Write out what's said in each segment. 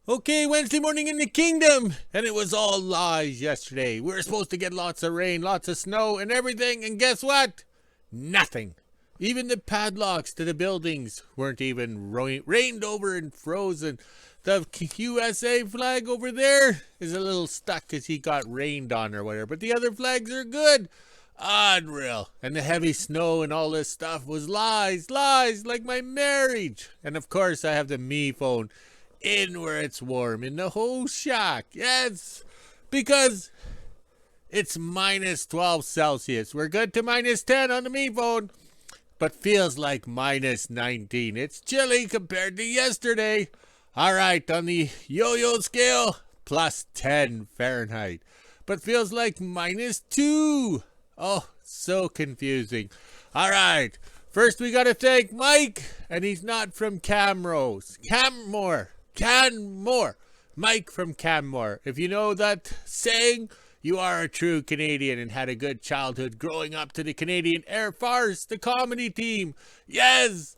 Okay, Wednesday morning in the kingdom, and it was all lies yesterday. We were supposed to get lots of rain, lots of snow, and everything, and guess what? Nothing. Even the padlocks to the buildings weren't even rained over and frozen. The USA flag over there is a little stuck because he got rained on or whatever, but the other flags are good. Unreal. And the heavy snow and all this stuff was lies, like my marriage. And of course, I have the me phone in where it's warm in the whole shack. Yes, because it's minus 12 Celsius. We're good to minus 10 on the me phone, but feels like minus 19. It's chilly compared to yesterday. All right, on the yo-yo scale, plus 10 Fahrenheit, but feels like minus 2. Oh, so confusing. All right, first we got to thank Mike, and he's not from Canmore. Mike from Canmore. If you know that saying, you are a true Canadian and had a good childhood growing up to the Canadian Air Force, the comedy team. Yes!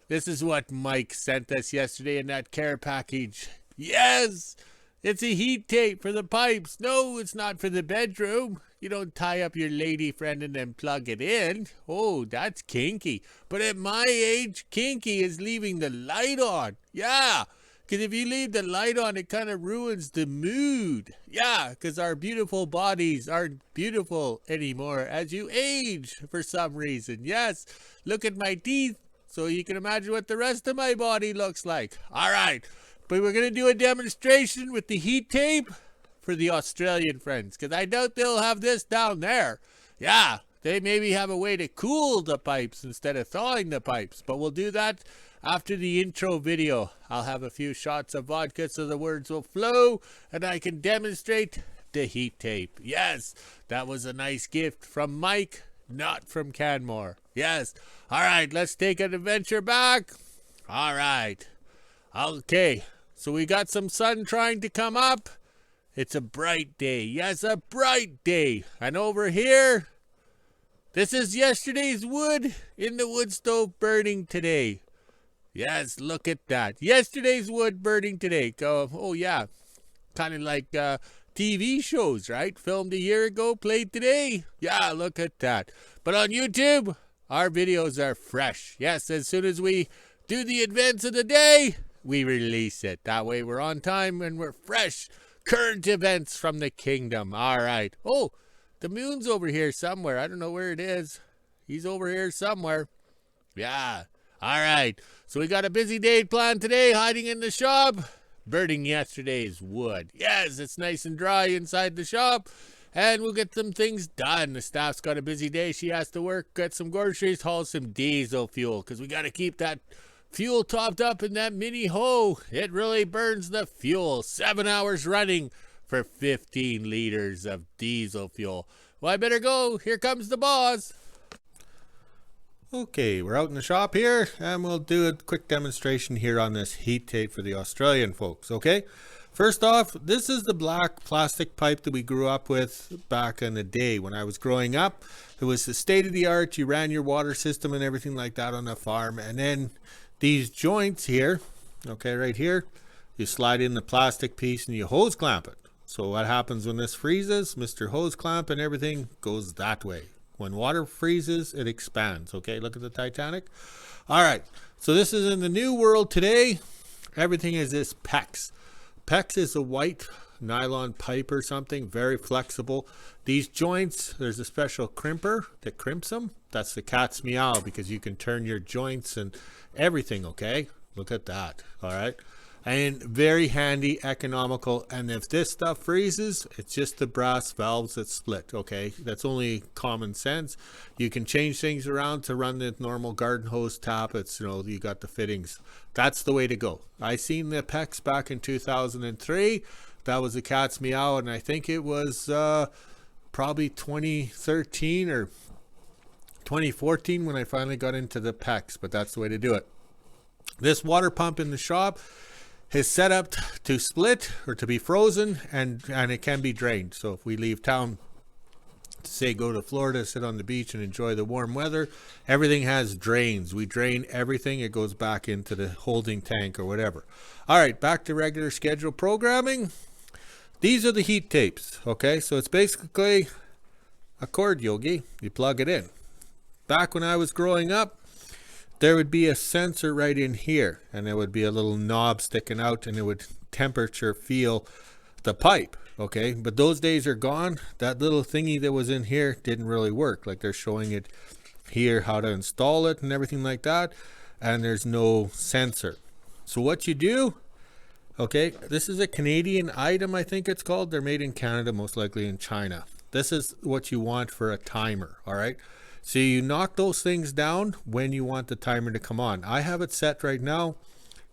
This is what Mike sent us yesterday in that care package. Yes! It's a heat tape for the pipes. No, it's not for the bedroom. You don't tie up your lady friend and then plug it in. Oh, that's kinky. But at my age, kinky is leaving the light on. Yeah. Because if you leave the light on, it kind of ruins the mood. Yeah, because our beautiful bodies aren't beautiful anymore as you age for some reason. Yes, look at my teeth so you can imagine what the rest of my body looks like. All right, but we're going to do a demonstration with the heat tape for the Australian friends, because I doubt they'll have this down there. Yeah, they maybe have a way to cool the pipes instead of thawing the pipes, but we'll do that after the intro video. I'll have a few shots of vodka so the words will flow and I can demonstrate the heat tape. Yes, that was a nice gift from Mike, not from Canmore. Yes. All right, let's take an adventure back. All right. Okay, so we got some sun trying to come up. It's a bright day. Yes, a bright day. And over here, this is yesterday's wood in the wood stove burning today. Yes, look at that. Yesterday's wood burning today. Oh, yeah. Kind of like TV shows, right? Filmed a year ago, played today. Yeah, look at that. But on YouTube, our videos are fresh. Yes, as soon as we do the events of the day, we release it. That way we're on time and we're fresh. Current events from the kingdom. All right. Oh, the moon's over here somewhere. I don't know where it is. He's over here somewhere. Yeah. All right, so we got a busy day planned today, hiding in the shop, burning yesterday's wood. Yes, it's nice and dry inside the shop, and we'll get some things done. The staff's got a busy day. She has to work, get some groceries, haul some diesel fuel, because we got to keep that fuel topped up in that mini hoe. It really burns the fuel. 7 hours running for 15 liters of diesel fuel. Well, I better go. Here comes the boss. Okay, we're out in the shop here, and we'll do a quick demonstration here on this heat tape for the Australian folks, okay? First off, this is the black plastic pipe that we grew up with back in the day when I was growing up. It was the state-of-the-art. You ran your water system and everything like that on the farm, and then these joints here, okay, right here, you slide in the plastic piece and you hose clamp it. So what happens when this freezes? Mr. Hose Clamp and everything goes that way. When water freezes, it expands. Okay, look at the Titanic. All right, so this is in the new world today. Everything is this PEX. PEX is a white nylon pipe or something, very flexible. These joints, there's a special crimper that crimps them. That's the cat's meow, because you can turn your joints and everything, okay? Look at that, all right? And very handy, economical, and if this stuff freezes, it's just the brass valves that split, okay? That's only common sense. You can change things around to run the normal garden hose tap. It's, you know, you got the fittings. That's the way to go. I seen the PEX back in 2003. That was a cat's meow, and I think it was probably 2013 or 2014 when I finally got into the PEX, but that's the way to do it. This water pump in the shop is set up to split or to be frozen, and it can be drained. So if we leave town say go to Florida, sit on the beach and enjoy the warm weather. Everything has drains. We drain everything. It goes back into the holding tank or whatever. All right, back to regular schedule programming. These are the heat tapes. Okay, so it's basically a cord, Yogi. You plug it in. Back when I was growing up, there would be a sensor right in here, and there would be a little knob sticking out, and it would temperature feel the pipe. Okay, but those days are gone. That little thingy that was in here didn't really work. Like they're showing it here how to install it and everything like that, and there's no sensor. So what you do, okay, this is a Canadian item, I think it's called. They're made in Canada, most likely in China. This is what you want for a timer. All right, so you knock those things down when you want the timer to come on. I have it set right now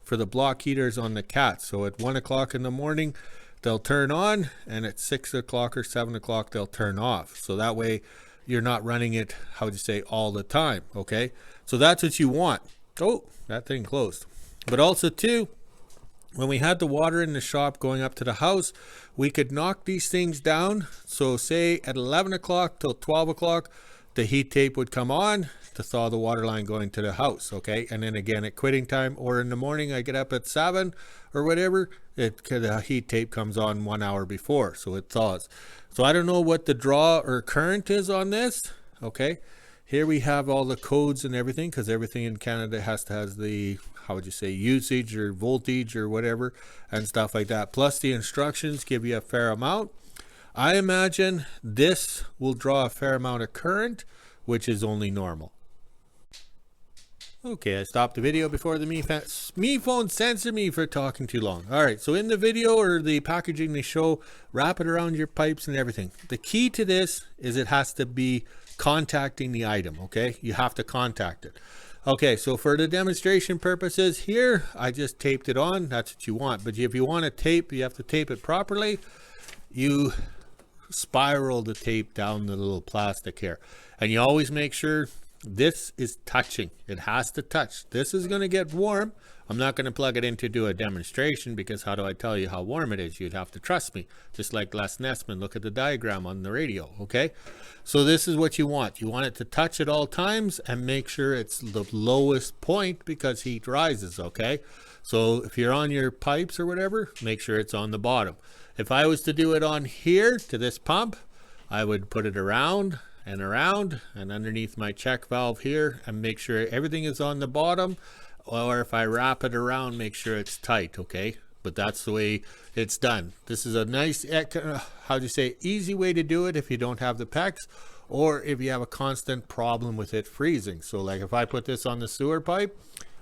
for the block heaters on the Cat. So at 1 o'clock in the morning they'll turn on, and at 6 o'clock or 7 o'clock they'll turn off. So that way you're not running it, how would you say, all the time. Okay, so that's what you want. Oh, that thing closed. But also too, when we had the water in the shop going up to the house, we could knock these things down. So say at 11 o'clock till 12 o'clock the heat tape would come on to thaw the water line going to the house. Okay, and then again at quitting time or in the morning, I get up at 7 or whatever, the heat tape comes on 1 hour before, so it thaws. So I don't know what the draw or current is on this. Okay, here we have all the codes and everything, because everything in Canada has the, how would you say, usage or voltage or whatever and stuff like that. Plus the instructions give you a fair amount. I imagine this will draw a fair amount of current, which is only normal. Okay, I stopped the video before the Me phone censored me for talking too long. All right, so in the video or the packaging they show, wrap it around your pipes and everything. The key to this is it has to be contacting the item. Okay, you have to contact it. Okay, so for the demonstration purposes here, I just taped it on. That's what you want. But if you want to tape, you have to tape it properly. You spiral the tape down the little plastic here, and you always make sure this is touching. It has to touch. This is going to get warm. I'm not going to plug it in to do a demonstration, because how do I tell you how warm it is? You'd have to trust me. Just like Les Nessman, look at the diagram on the radio. Okay, so this is what you want. You want it to touch at all times and make sure it's the lowest point, because heat rises. Okay, so if you're on your pipes or whatever, make sure it's on the bottom. If I was to do it on here to this pump, I would put it around and around and underneath my check valve here and make sure everything is on the bottom. Or if I wrap it around, make sure it's tight. Okay, but that's the way it's done. This is a nice, how do you say, easy way to do it if you don't have the PEX, or if you have a constant problem with it freezing. So like if I put this on the sewer pipe,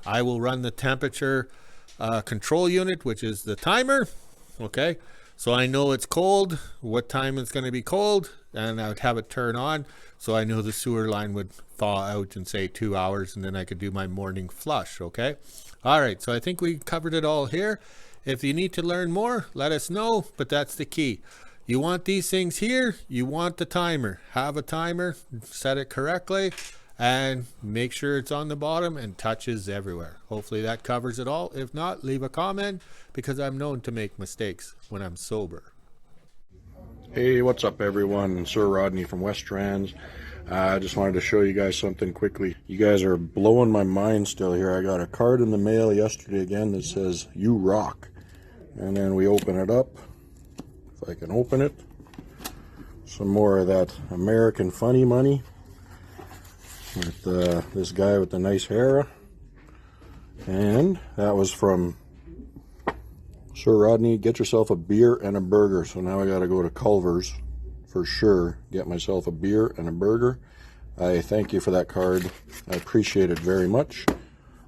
I will run the temperature control unit, which is the timer. Okay, so I know it's cold, what time it's going to be cold, and I would have it turn on, so I know the sewer line would thaw out in say 2 hours, and then I could do my morning flush. Okay, all right, so I think we covered it all here. If you need to learn more, let us know, but that's the key. You want these things here, you want the timer. Have a timer, set it correctly, and make sure it's on the bottom and touches everywhere. Hopefully that covers it all. If not, leave a comment, because I'm known to make mistakes when I'm sober. Hey, what's up everyone? Sir Rodney from West Trans. I just wanted to show you guys something quickly. You guys are blowing my mind still here. I got a card in the mail yesterday again that says "You rock," and then we open it up. If I can open it, some more of that American funny money with this guy with the nice hair, and that was from Sir Rodney. Get yourself a beer and a burger. So now I got to go to Culver's for sure, get myself a beer and a burger. I thank you for that card. I appreciate it very much.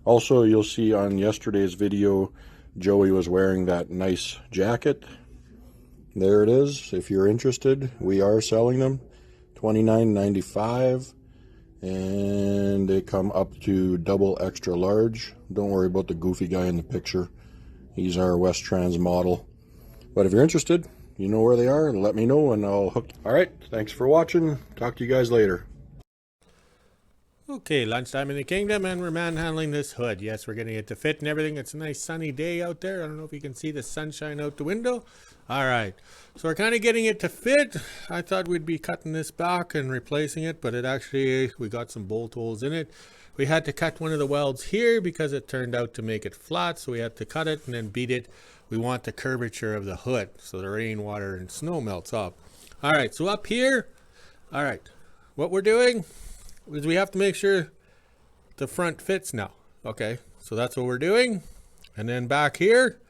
Also, you'll see on yesterday's video, Joey was wearing that nice jacket. There it is. If you're interested, we are selling them. $29.95, and they come up to double extra large. Don't worry about the goofy guy in the picture. He's our West Trans model. But if you're interested, you know where they are, and let me know and I'll hook. All right, thanks for watching. Talk to you guys later. Okay, lunchtime in the kingdom, and we're manhandling this hood. Yes, we're getting it to fit and everything. It's a nice sunny day out there. I don't know if you can see the sunshine out the window. All right, so we're kind of getting it to fit. I thought we'd be cutting this back and replacing it, but we got some bolt holes in it. We had to cut one of the welds here because it turned out to make it flat, so we had to cut it and then beat it. We want the curvature of the hood so the rainwater and snow melts off. All right, so up here, all right, what we're doing is we have to make sure the front fits now. Okay, so that's what we're doing. And then back here,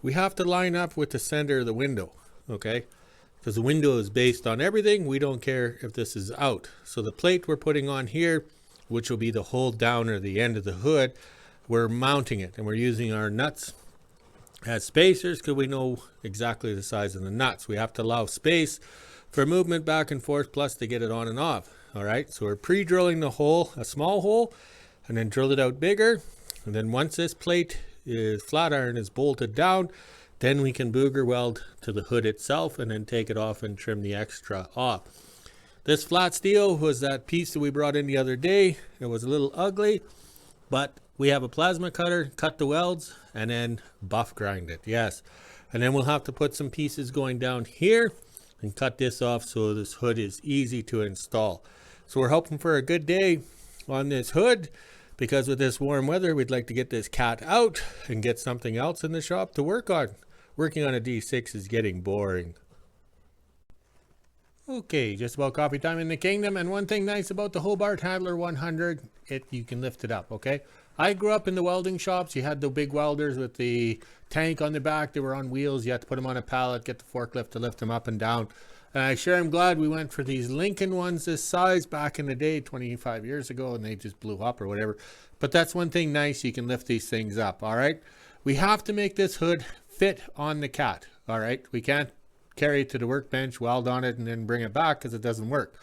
we have to line up with the center of the window, okay? Because the window is based on everything. We don't care if this is out. So the plate we're putting on here, which will be the hold down or the end of the hood, we're mounting it and we're using our nuts as spacers because we know exactly the size of the nuts. We have to allow space for movement back and forth, plus to get it on and off. All right, so we're pre-drilling the hole, a small hole, and then drill it out bigger. And then once this plate is flat iron is bolted down, then we can booger weld to the hood itself and then take it off and trim the extra off. This flat steel was that piece that we brought in the other day. It was a little ugly, but we have a plasma cutter, cut the welds, and then buff grind it, yes. And then we'll have to put some pieces going down here and cut this off so this hood is easy to install. So we're hoping for a good day on this hood because with this warm weather, we'd like to get this cat out and get something else in the shop to work on. Working on a D6 is getting boring. Okay, just about coffee time in the kingdom. And one thing nice about the Hobart Handler 100, you can lift it up, okay? I grew up in the welding shops. You had the big welders with the tank on the back. They were on wheels. You had to put them on a pallet, get the forklift to lift them up and down. And I sure am glad we went for these Lincoln ones this size back in the day, 25 years ago, and they just blew up or whatever. But that's one thing nice, you can lift these things up, all right? We have to make this hood fit on the cat, all right? We can't carry it to the workbench, weld on it, and then bring it back because it doesn't work.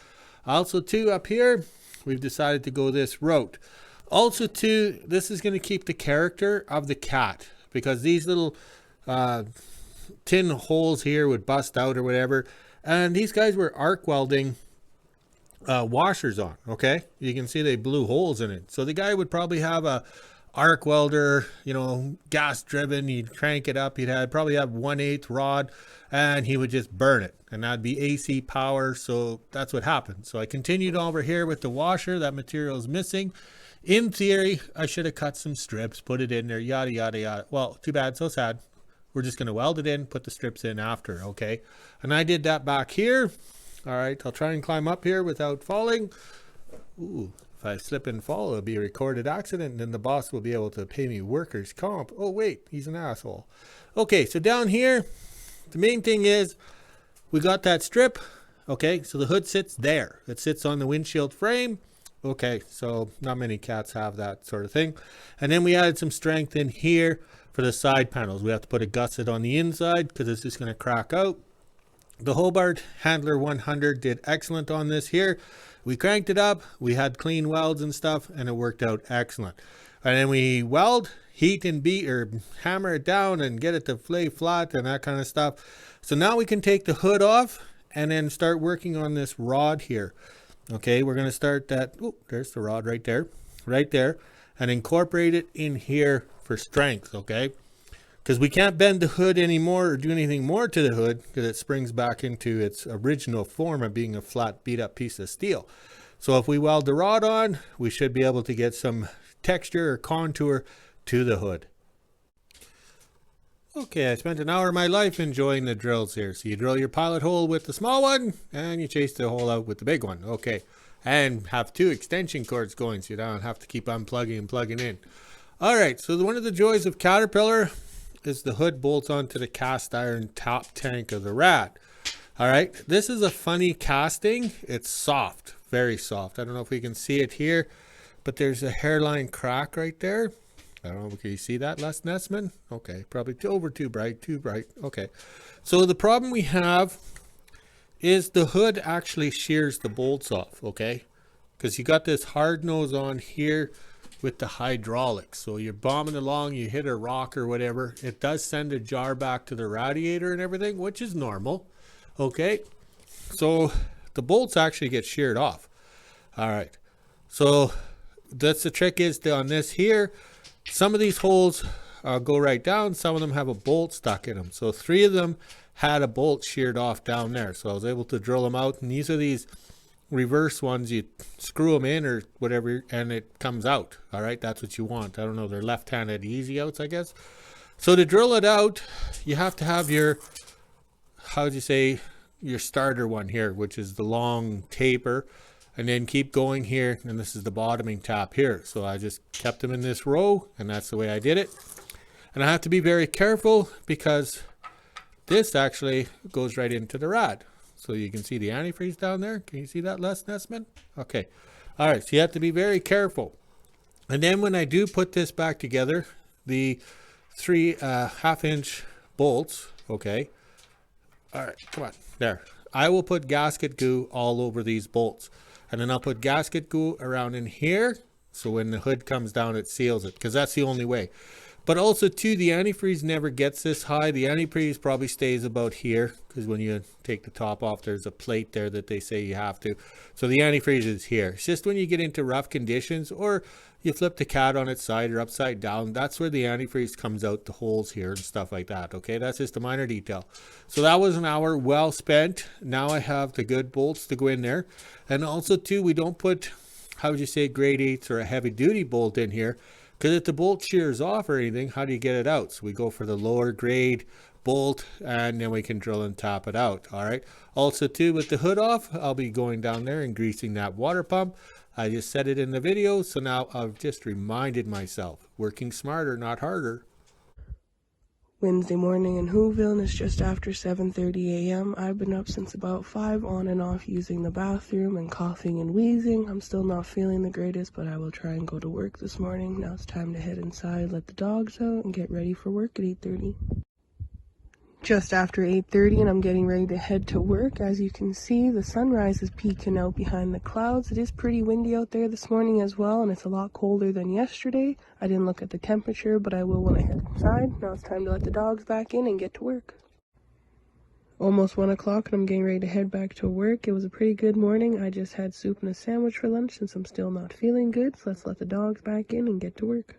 Also, too, up here, we've decided to go this route. Also, too, this is going to keep the character of the cat because these little tin holes here would bust out or whatever. And these guys were arc welding washers on, okay? You can see they blew holes in it. So the guy would probably have a arc welder, you know, gas driven. He'd crank it up. Probably have 1/8 rod and he would just burn it. And that'd be AC power. So that's what happened. So I continued over here with the washer. That material is missing. In theory, I should have cut some strips, put it in there, yada, yada, yada. Well, too bad, so sad. We're just going to weld it in, put the strips in after, okay? And I did that back here. All right, I'll try and climb up here without falling. Ooh, if I slip and fall, it'll be a recorded accident, and then the boss will be able to pay me workers' comp. Oh, wait, he's an asshole. Okay, so down here, the main thing is we got that strip, okay? So the hood sits there. It sits on the windshield frame. Okay, so not many cats have that sort of thing. And then we added some strength in here for the side panels. We have to put a gusset on the inside because it's just going to crack out. The Hobart Handler 100 did excellent on this here. We cranked it up, we had clean welds and stuff, and it worked out excellent. And then we weld, heat and beat or hammer it down and get it to lay flat and that kind of stuff. So now we can take the hood off and then start working on this rod here. Okay, we're going to start that. Oh, there's the rod right there, and incorporate it in here for strength, okay? Because we can't bend the hood anymore or do anything more to the hood because it springs back into its original form of being a flat beat up piece of steel. So if we weld the rod on, we should be able to get some texture or contour to the hood. Okay, I spent an hour of my life enjoying the drills here. So you drill your pilot hole with the small one and you chase the hole out with the big one. Okay, and have 2 extension cords going so you don't have to keep unplugging and plugging in. All right, so one of the joys of Caterpillar is the hood bolts onto the cast iron top tank of the rat. All right, this is a funny casting. It's soft, very soft. I don't know if we can see it here, but there's a hairline crack right there. I don't know, can you see that, Les Nessman? Okay, probably too bright. Okay, so the problem we have is the hood actually shears the bolts off, okay? Because you got this hard nose on here with the hydraulics. So you're bombing along, you hit a rock or whatever. It does send a jar back to the radiator and everything, which is normal, okay? So the bolts actually get sheared off. All right. So that's the trick is on this here. Some of these holes go right down. Some of them have a bolt stuck in them. So 3 of them had a bolt sheared off down there. So I was able to drill them out. And these are these reverse ones. You screw them in or whatever and it comes out. All right, that's what you want. I don't know, they're left-handed easy outs, I guess. So to drill it out, you have to have your, how would you say, your starter one here, which is the long taper, and then keep going here, and this is the bottoming tap here. So I just kept them in this row, and that's the way I did it. And I have to be very careful because this actually goes right into the rod. So you can see the antifreeze down there. Can you see that, Les Nessman? Okay. All right, so you have to be very careful. And then when I do put this back together, the 3 half-inch bolts, okay. All right, come on, there. I will put gasket glue all over these bolts. And then I'll put gasket glue around in here. So when the hood comes down, it seals it, because that's the only way. But also too, the antifreeze never gets this high. The antifreeze probably stays about here, because when you take the top off, there's a plate there that they say you have to. So the antifreeze is here. It's just when you get into rough conditions, or you flip the cat on its side or upside down, that's where the antifreeze comes out, the holes here and stuff like that. Okay, that's just a minor detail. So that was an hour well spent. Now I have the good bolts to go in there. And also too, we don't put, how would you say, grade 8s or a heavy duty bolt in here, because if the bolt shears off or anything, how do you get it out? So we go for the lower grade bolt, and then we can drill and tap it out. All right. Also too, with the hood off, I'll be going down there and greasing that water pump. I just said it in the video, so now I've just reminded myself, working smarter, not harder. Wednesday morning in WHO-ville, and it's just after 7:30 a.m. I've been up since about 5 on and off using the bathroom and coughing and wheezing. I'm still not feeling the greatest, but I will try and go to work this morning. Now it's time to head inside, let the dogs out, and get ready for work at 8:30. Just after 8:30 and I'm getting ready to head to work. As you can see, the sunrise is peeking out behind the clouds. It is pretty windy out there this morning as well, and it's a lot colder than yesterday. I didn't look at the temperature, but I will when I head inside. Now it's time to let the dogs back in and get to work. Almost 1 o'clock and I'm getting ready to head back to work. It was a pretty good morning. I just had soup and a sandwich for lunch since I'm still not feeling good, so let's let the dogs back in and get to work.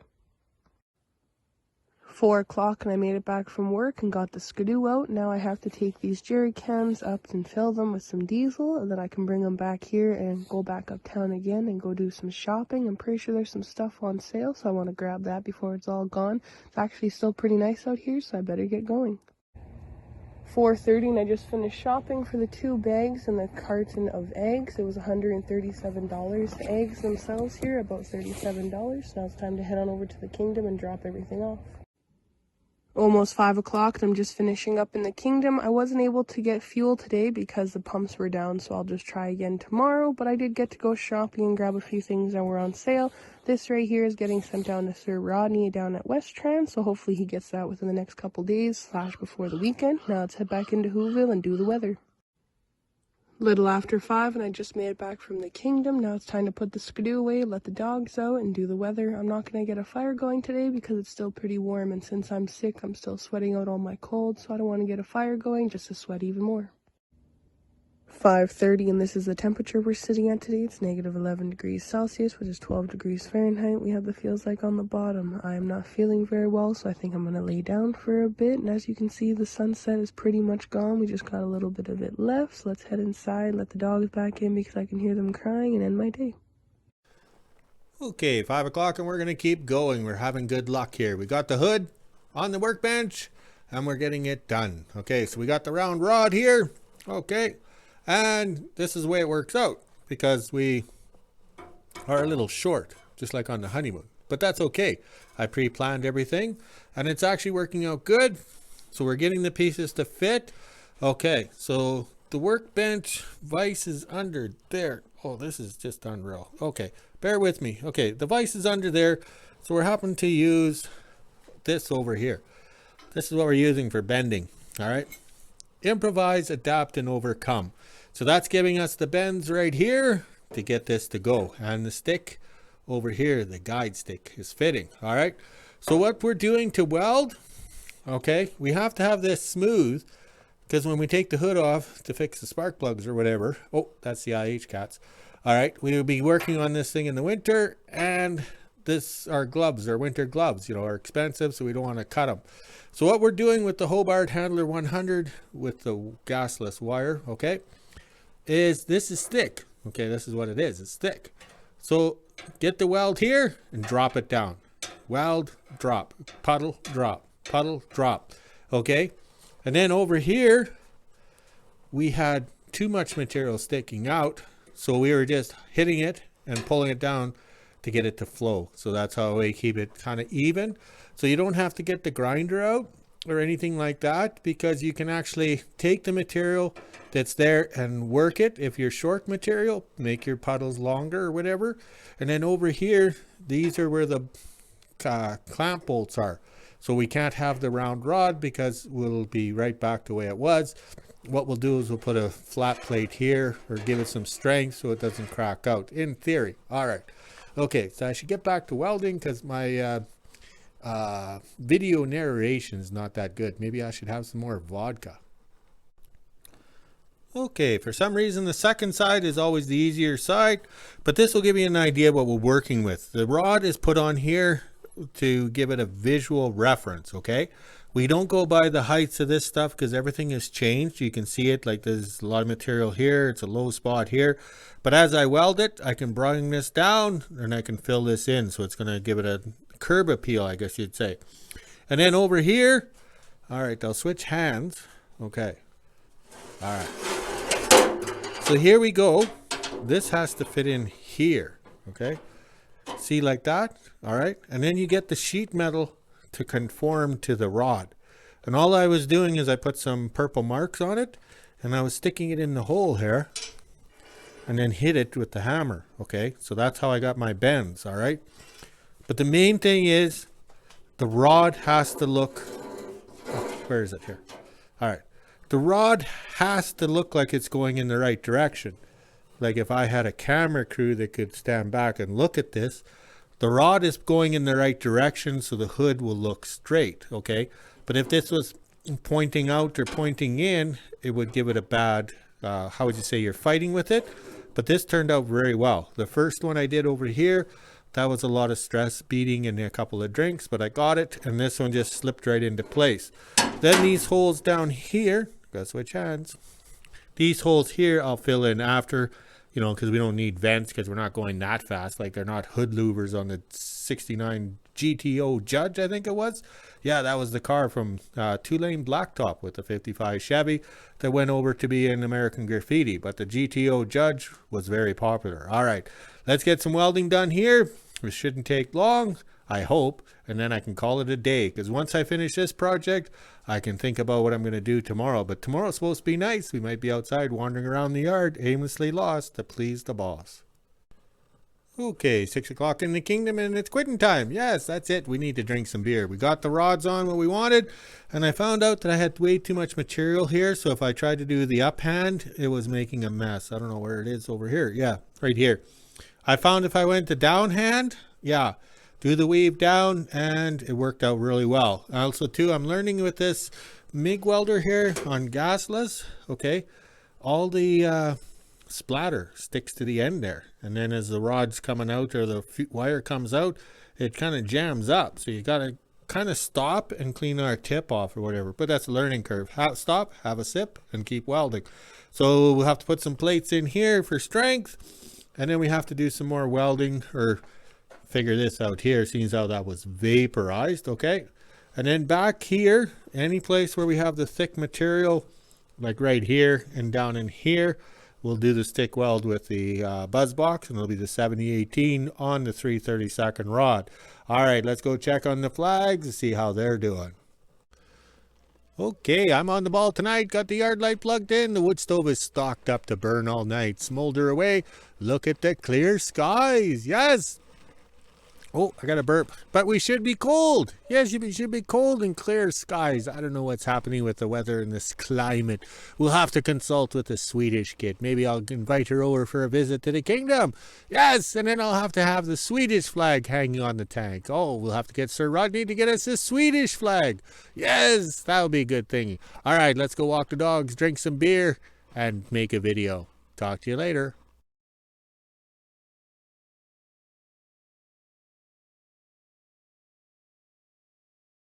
4 o'clock and I made it back from work and got the skidoo out. Now I have to take these jerry cans up and fill them with some diesel, and then I can bring them back here and go back uptown again and go do some shopping. I'm pretty sure there's some stuff on sale, so I want to grab that before it's all gone. It's actually still pretty nice out here, so I better get going. 4:30 and I just finished shopping for the 2 bags and the carton of eggs. It was $137. The eggs themselves here about $37. Now it's time to head on over to the Kingdom and drop everything off. Almost 5 o'clock and I'm just finishing up in the Kingdom. I wasn't able to get fuel today because the pumps were down, so I'll just try again tomorrow, but I did get to go shopping and grab a few things that were on sale. This right here is getting sent down to Sir Rodney down at West Trans, so hopefully he gets that within the next couple days / before the weekend. Now let's head back into WHO-ville and do the weather. Little after 5 and I just made it back from the Kingdom. Now it's time to put the skidoo away, let the dogs out, and do the weather. I'm not going to get a fire going today because it's still pretty warm, and since I'm sick, I'm still sweating out all my cold, so I don't want to get a fire going just to sweat even more. 5:30 and this is the temperature we're sitting at today. It's negative 11 degrees Celsius, which is 12 degrees Fahrenheit. We have the feels like on the bottom. I am not feeling very well, so I think I'm going to lay down for a bit. And as you can see, the sunset is pretty much gone. We just got a little bit of it left. So let's head inside, let the dogs back in because I can hear them crying, and end my day. Okay, 5 o'clock and we're going to keep going. We're having good luck here. We got the hood on the workbench and we're getting it done. Okay, so we got the round rod here. Okay. And this is the way it works out because we are a little short, just like on the honeymoon. But that's okay. I pre-planned everything and it's actually working out good. So we're getting the pieces to fit. Okay, so the workbench vise is under there. Oh, this is just unreal. Okay, bear with me. Okay, the vise is under there. So we're happening to use this over here. This is what we're using for bending. All right. Improvise, adapt, and overcome. So that's giving us the bends right here to get this to go. And the stick over here, the guide stick, is fitting. All right. So what we're doing to weld, okay, we have to have this smooth because when we take the hood off to fix the spark plugs or whatever, oh, that's the IH cats. All right, we will be working on this thing in the winter, and our gloves, our winter gloves, you know, are expensive, so we don't want to cut them. So what we're doing with the Hobart Handler 100 with the gasless wire, okay, is this is thick. Okay, this is what it is. It's thick. So get the weld here and drop it down. Weld, drop, puddle, drop, puddle, drop. Okay, and then over here we had too much material sticking out, so we were just hitting it and pulling it down to get it to flow. So that's how we keep it kind of even. So you don't have to get the grinder out or anything like that, because you can actually take the material that's there and work it. If you're short material, make your puddles longer or whatever. And then over here, these are where the clamp bolts are. So we can't have the round rod because we'll be right back the way it was. What we'll do is we'll put a flat plate here or give it some strength so it doesn't crack out, in theory. All right. Okay, so I should get back to welding because my video narration is not that good. Maybe I should have some more vodka. Okay, for some reason the second side is always the easier side, but this will give you an idea what we're working with. The rod is put on here to give it a visual reference, okay? We don't go by the heights of this stuff because everything has changed. You can see it, like there's a lot of material here, it's a low spot here. But as I weld it, I can bring this down and I can fill this in. So it's gonna give it a curb appeal, I guess you'd say. And then over here, all right, I'll switch hands. Okay, all right. So here we go. This has to fit in here, okay? See, like that, all right? And then you get the sheet metal to conform to the rod. And all I was doing is I put some purple marks on it and I was sticking it in the hole here and then hit it with the hammer, okay? So that's how I got my bends, all right? But the main thing is the rod has to look, where is it here? All right. The rod has to look like it's going in the right direction. Like if I had a camera crew that could stand back and look at this, the rod is going in the right direction so the hood will look straight, okay? But if this was pointing out or pointing in, it would give it a bad, how would you say, you're fighting with it? But this turned out very well. The first one I did over here, that was a lot of stress, beating, and a couple of drinks, but I got it, and this one just slipped right into place. Then these holes down here, gotta switch hands. These holes here I'll fill in after, you know, because we don't need vents because we're not going that fast. Like they're not hood louvers on the 69 GTO Judge, I think it was. Yeah, that was the car from two-lane blacktop with the 55 Chevy that went over to be in American Graffiti. But the GTO Judge was very popular. All right, let's get some welding done here. It shouldn't take long, I hope, and then I can call it a day. Because once I finish this project, I can think about what I'm going to do tomorrow. But tomorrow's supposed to be nice. We might be outside wandering around the yard, aimlessly lost to please the boss. Okay, 6 o'clock in the kingdom and it's quitting time. Yes, that's it. We need to drink some beer. We got the rods on what we wanted, and I found out that I had way too much material here. So if I tried to do the uphand, it was making a mess. I don't know where it is over here. Yeah, right here. I found if I went to downhand, yeah, do the weave down, and it worked out really well. Also too, I'm learning with this MIG welder here on gasless, okay, all the splatter sticks to the end there, and then as the rod's coming out or the wire comes out, it kind of jams up. So you got to kind of stop and clean our tip off or whatever, but that's a learning curve. Stop, have a sip, and keep welding. So we'll have to put some plates in here for strength, and then we have to do some more welding or figure this out here, seeing as how that was vaporized, okay? And then back here, any place where we have the thick material, like right here and down in here, we'll do the stick weld with the buzz box, and it'll be the 7018 on the 3/32 rod. All right, let's go check on the flags to see how they're doing. Okay, I'm on the ball tonight. Got the yard light plugged in. The wood stove is stocked up to burn all night. Smolder away. Look at the clear skies. Yes. Oh, I got a burp. But we should be cold. Yes, you should be cold and clear skies. I don't know what's happening with the weather in this climate. We'll have to consult with the Swedish kid. Maybe I'll invite her over for a visit to the kingdom. Yes, and then I'll have to have the Swedish flag hanging on the tank. Oh, we'll have to get Sir Rodney to get us a Swedish flag. Yes, that'll be a good thing. All right, let's go walk the dogs, drink some beer, and make a video. Talk to you later.